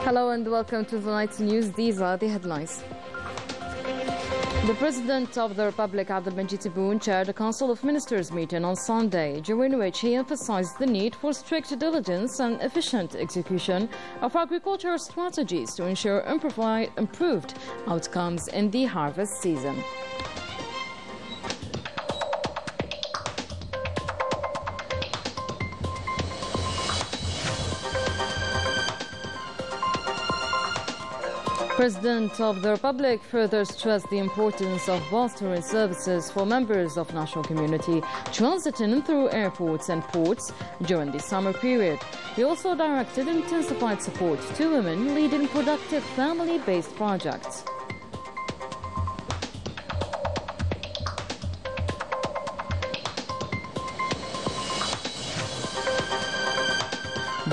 Hello and welcome to tonight's news. These are the headlines. The President of the Republic, Abdelmajid Tebboune, chaired a Council of Ministers meeting on Sunday, during which he emphasized the need for strict diligence and efficient execution of agricultural strategies to ensure improved outcomes in the harvest season. The President of the Republic further stressed the importance of bolstering services for members of national community transiting through airports and ports during the summer period. He also directed intensified support to women leading productive family-based projects.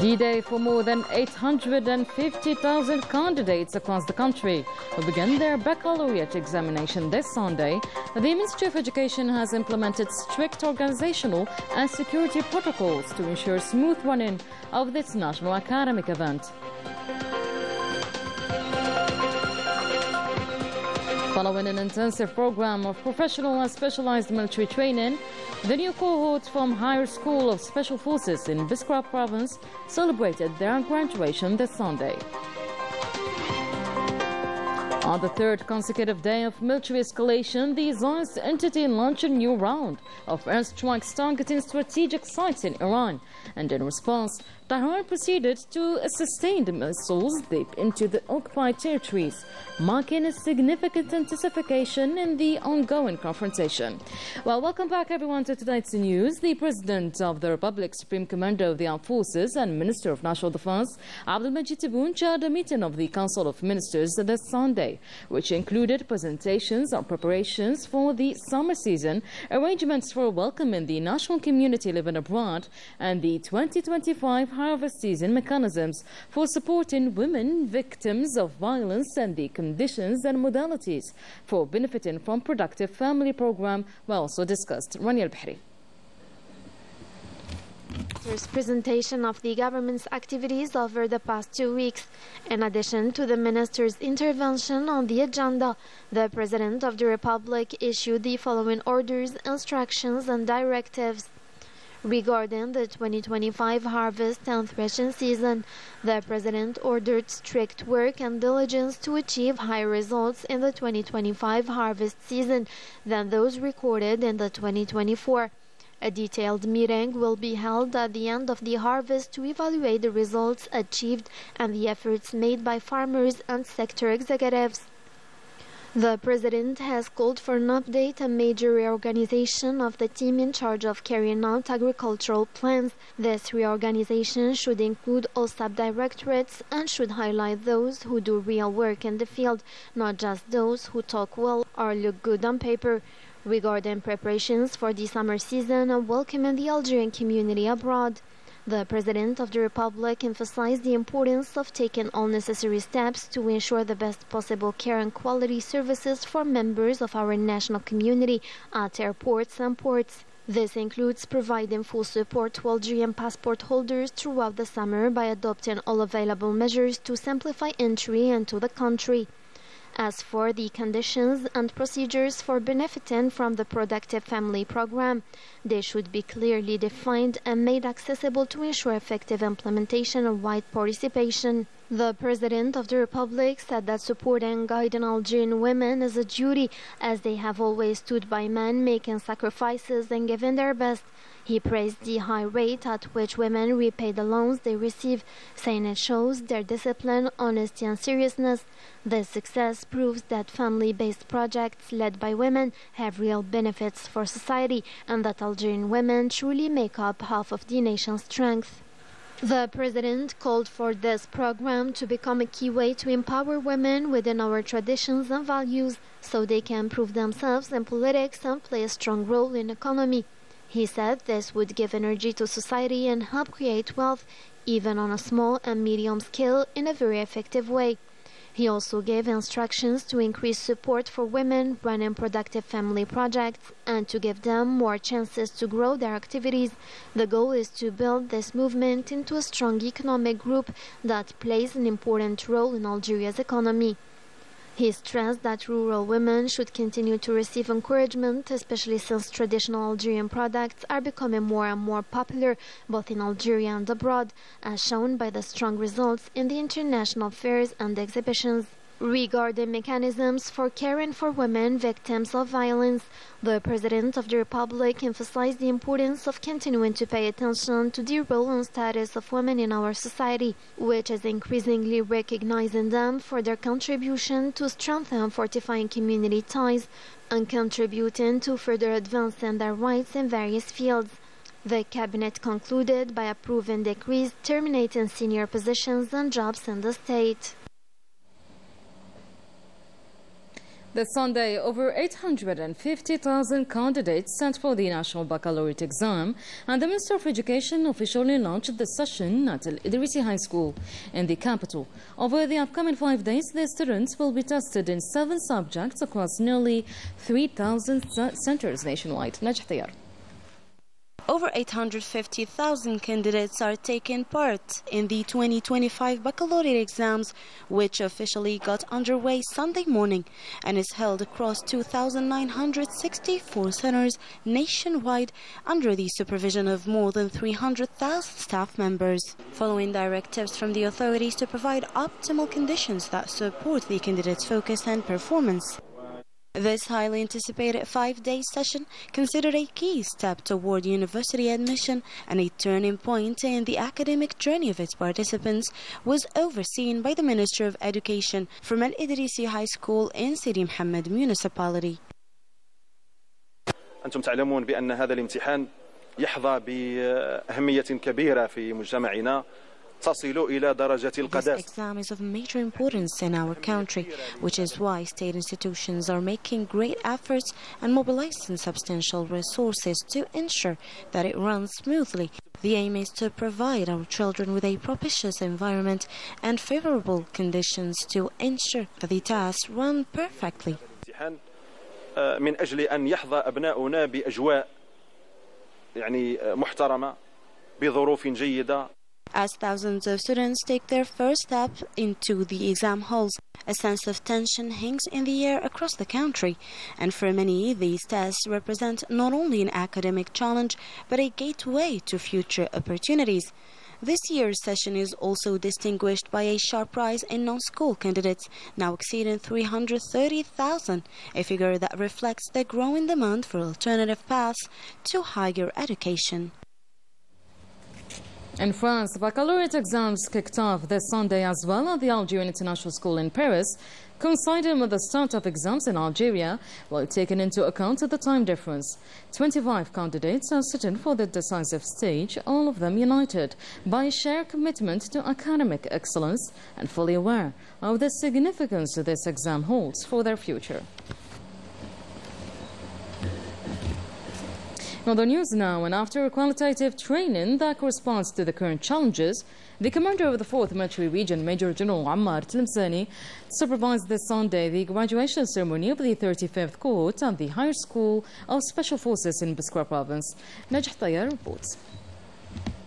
D-Day for more than 850,000 candidates across the country who begin their baccalaureate examination this Sunday. The Ministry of Education has implemented strict organizational and security protocols to ensure smooth running of this national academic event. Following an intensive program of professional and specialized military training, the new cohort from Higher School of Special Forces in Biskra Province celebrated their graduation this Sunday. On the third consecutive day of military escalation, the Zionist entity launched a new round of airstrikes targeting strategic sites in Iran, and in response, Tehran proceeded to sustained missiles deep into the occupied territories, marking a significant intensification in the ongoing confrontation. Well, welcome back everyone to tonight's news. The President of the Republic, Supreme Commander of the Armed Forces and Minister of National Defense, Abdelmajid Tebboune, chaired a meeting of the Council of Ministers this Sunday, which included presentations on preparations for the summer season, arrangements for welcoming the national community living abroad, and the 2025 harvest season mechanisms for supporting women victims of violence and the conditions and modalities for benefiting from productive family program were also discussed. Rania Al-Bahri. Presentation of the government's activities over the past 2 weeks. In addition to the minister's intervention on the agenda, the President of the Republic issued the following orders, instructions and directives. Regarding the 2025 harvest and threshing season, the President ordered strict work and diligence to achieve higher results in the 2025 harvest season than those recorded in the 2024. A detailed meeting will be held at the end of the harvest to evaluate the results achieved and the efforts made by farmers and sector executives. The President has called for an update and major reorganization of the team in charge of carrying out agricultural plans. This reorganization should include all sub-directorates and should highlight those who do real work in the field, not just those who talk well or look good on paper. Regarding preparations for the summer season and welcoming the Algerian community abroad, the President of the Republic emphasized the importance of taking all necessary steps to ensure the best possible care and quality services for members of our national community at airports and ports. This includes providing full support to Algerian passport holders throughout the summer by adopting all available measures to simplify entry into the country. As for the conditions and procedures for benefiting from the Productive Family Program, they should be clearly defined and made accessible to ensure effective implementation and wide participation. The President of the Republic said that supporting and guiding Algerian women is a duty, as they have always stood by men, making sacrifices and giving their best. He praised the high rate at which women repay the loans they receive, saying it shows their discipline, honesty and seriousness. This success proves that family-based projects led by women have real benefits for society and that Algerian women truly make up half of the nation's strength. The President called for this program to become a key way to empower women within our traditions and values so they can prove themselves in politics and play a strong role in the economy. He said this would give energy to society and help create wealth, even on a small and medium scale, in a very effective way. He also gave instructions to increase support for women running productive family projects and to give them more chances to grow their activities. The goal is to build this movement into a strong economic group that plays an important role in Algeria's economy. He stressed that rural women should continue to receive encouragement, especially since traditional Algerian products are becoming more and more popular both in Algeria and abroad, as shown by the strong results in the international fairs and exhibitions. Regarding mechanisms for caring for women victims of violence, the President of the Republic emphasized the importance of continuing to pay attention to the role and status of women in our society, which is increasingly recognizing them for their contribution to strengthen and fortifying community ties and contributing to further advancing their rights in various fields. The Cabinet concluded by approving decrees terminating senior positions and jobs in the state. This Sunday, over 850,000 candidates sent for the National Baccalaureate exam, and the Minister of Education officially launched the session at Al Idrisi High School in the capital. Over the upcoming 5 days, the students will be tested in 7 subjects across nearly 3,000 centers nationwide. Najh Tayar. Over 850,000 candidates are taking part in the 2025 baccalaureate exams, which officially got underway Sunday morning and is held across 2,964 centers nationwide under the supervision of more than 300,000 staff members, following directives from the authorities to provide optimal conditions that support the candidates' focus and performance. This highly anticipated 5-day session, considered a key step toward university admission and a turning point in the academic journey of its participants, was overseen by the Minister of Education from Al Idrisi High School in Sidi Mohammed municipality. أنتم تعلمون بأن هذا الامتحان يحظى بأهمية كبيرة في مجتمعنا. This exam is of major importance in our country, which is why state institutions are making great efforts and mobilizing substantial resources to ensure that it runs smoothly. The aim is to provide our children with a propitious environment and favorable conditions to ensure that the tests run perfectly. من أجل أن يحظى أبناؤنا بأجواء محترمة بظروف جيدة. As thousands of students take their first step into the exam halls, a sense of tension hangs in the air across the country, and for many, these tests represent not only an academic challenge, but a gateway to future opportunities. This year's session is also distinguished by a sharp rise in non-school candidates, now exceeding 330,000, a figure that reflects the growing demand for alternative paths to higher education. In France, baccalaureate exams kicked off this Sunday as well at the Algerian International School in Paris, coinciding with the start of exams in Algeria, while taking into account the time difference. 25 candidates are sitting for the decisive stage, all of them united by a shared commitment to academic excellence and fully aware of the significance this exam holds for their future. On the news now, and after a qualitative training that corresponds to the current challenges, the commander of the 4th Military Region, Major General Ammar Tlemceni, supervised this Sunday the graduation ceremony of the 35th cohort at the Higher School of Special Forces in Biskra Province. Najh Tayar reports.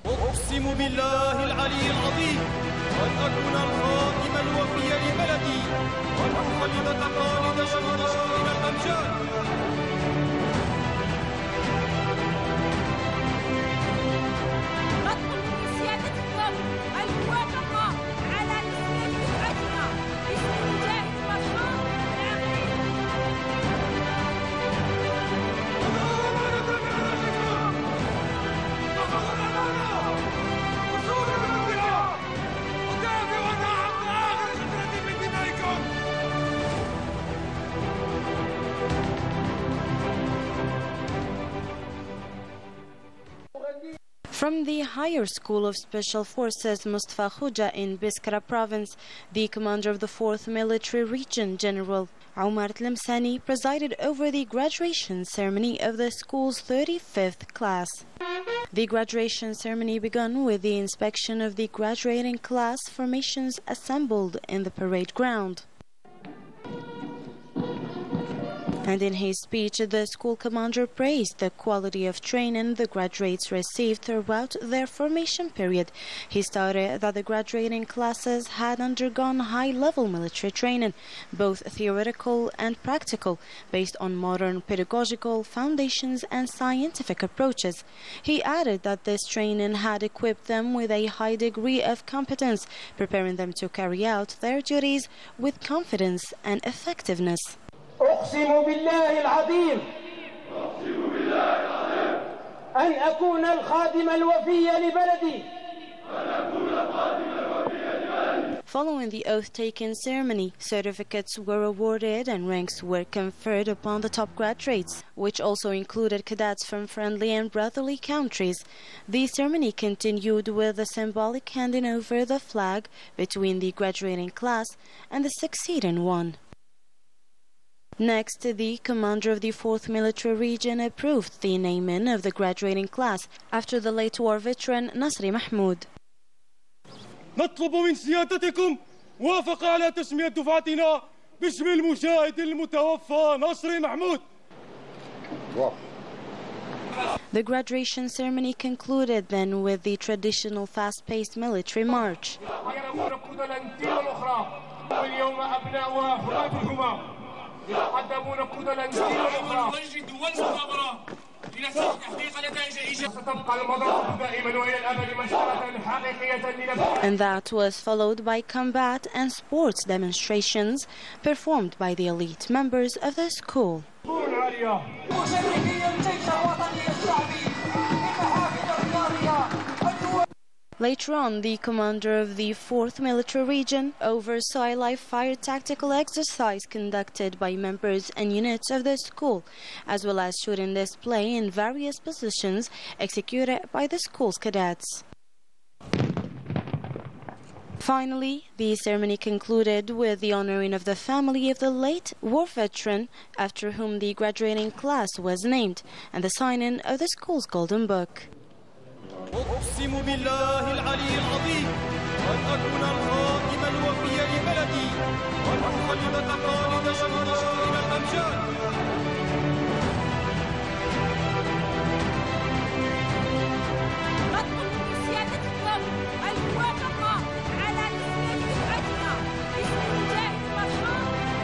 أقسم بالله العلي العظيم أن أكون الخادم الوفي لبلدي وأخلد تقاليد الشهداء إلى الأمجاد. From the Higher School of Special Forces Mustafa Khuja in Biskra Province, the commander of the 4th Military Region, General Ammar Tlemceni, presided over the graduation ceremony of the school's 35th class. The graduation ceremony began with the inspection of the graduating class formations assembled in the parade ground. And in his speech, the school commander praised the quality of training the graduates received throughout their formation period. He stated that the graduating classes had undergone high-level military training, both theoretical and practical, based on modern pedagogical foundations and scientific approaches. He added that this training had equipped them with a high degree of competence, preparing them to carry out their duties with confidence and effectiveness. أقسم بالله العظيم أن أكون الخادم الوفي لبلدي. Following the oath-taking ceremony, certificates were awarded and ranks were conferred upon the top graduates, which also included cadets from friendly and brotherly countries. The ceremony continued with the symbolic handing over the flag between the graduating class and the succeeding one. Next, the commander of the 4th Military Region approved the naming of the graduating class after the late war veteran Nasri Mahmoud. نطلب من سيادتكم موافقة على تسمية دفعتنا باسم المجاهد المتوفى نصري محمود. The graduation ceremony concluded then with the traditional fast-paced military march. And that was followed by combat and sports demonstrations performed by the elite members of the school. Later on, the commander of the 4th Military Region oversaw a live-fire tactical exercise conducted by members and units of the school, as well as shooting display in various positions executed by the school's cadets. Finally, the ceremony concluded with the honoring of the family of the late war veteran, after whom the graduating class was named, and the signing of the school's golden book. أقسم بالله العلي العظيم أن أكون الخادم الوفي لبلدي والمخلد تقاليد شهداء الأمجاد. نطلب من سيادتكم الموافقة على تسمية دفعتنا باسم المجاهد المرحوم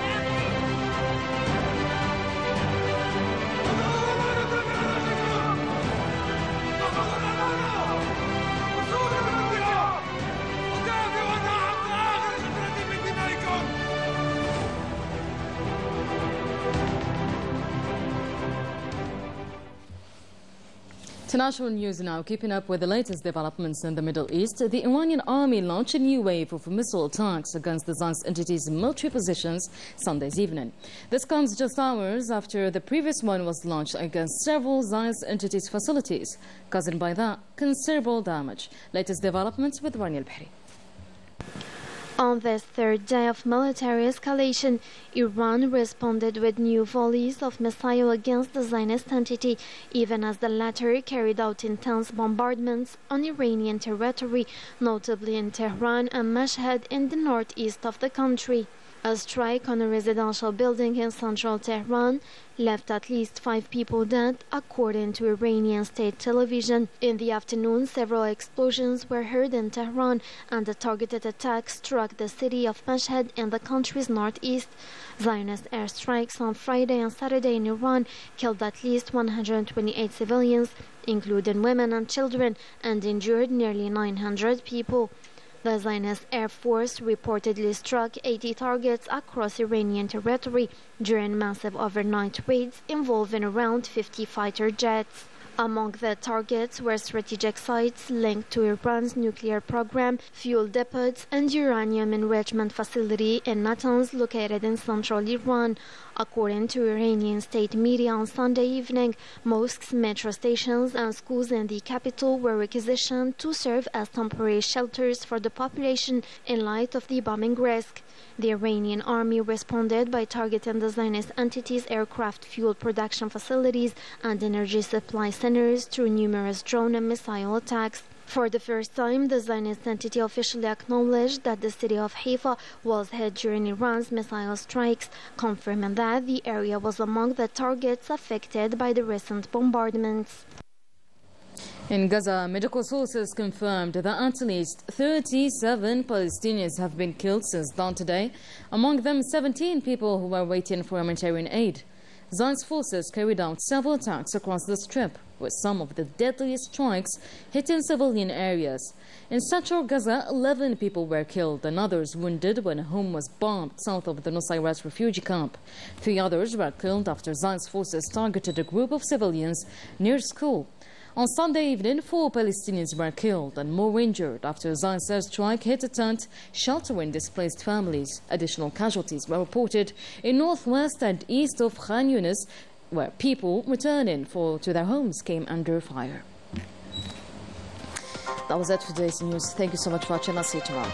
International news now. Keeping up with the latest developments in the Middle East, the Iranian army launched a new wave of missile attacks against the Zionist entity's military positions Sunday's evening. This comes just hours after the previous one was launched against several Zionist entities' facilities, causing by that considerable damage. Latest developments with Rani Al-Bahri. On this third day of military escalation, Iran responded with new volleys of missiles against the Zionist entity, even as the latter carried out intense bombardments on Iranian territory, notably in Tehran and Mashhad in the northeast of the country. A strike on a residential building in central Tehran left at least 5 people dead, according to Iranian state television. In the afternoon, several explosions were heard in Tehran, and a targeted attack struck the city of Mashhad in the country's northeast. Zionist airstrikes on Friday and Saturday in Iran killed at least 128 civilians, including women and children, and injured nearly 900 people. The Zionist Air Force reportedly struck 80 targets across Iranian territory during massive overnight raids involving around 50 fighter jets. Among the targets were strategic sites linked to Iran's nuclear program, fuel depots, and uranium enrichment facility in Natanz located in central Iran. According to Iranian state media on Sunday evening, mosques, metro stations and schools in the capital were requisitioned to serve as temporary shelters for the population in light of the bombing risk. The Iranian army responded by targeting the Zionist entity's aircraft fuel production facilities and energy supply centers through numerous drone and missile attacks. For the first time, the Zionist entity officially acknowledged that the city of Haifa was hit during Iran's missile strikes, confirming that the area was among the targets affected by the recent bombardments. In Gaza, medical sources confirmed that at least 37 Palestinians have been killed since dawn today, among them 17 people who were waiting for humanitarian aid. Zionist forces carried out several attacks across the Strip, with some of the deadliest strikes hitting civilian areas. In central Gaza, 11 people were killed and others wounded when a home was bombed south of the Nusayrat refugee camp. 3 others were killed after Zionist forces targeted a group of civilians near school. On Sunday evening, 4 Palestinians were killed and more injured after a Zionist airstrike hit a tent sheltering displaced families. Additional casualties were reported in northwest and east of Khan Yunis, where people returning to their homes came under fire. That was it for today's news. Thank you so much for watching. I'll see you tomorrow.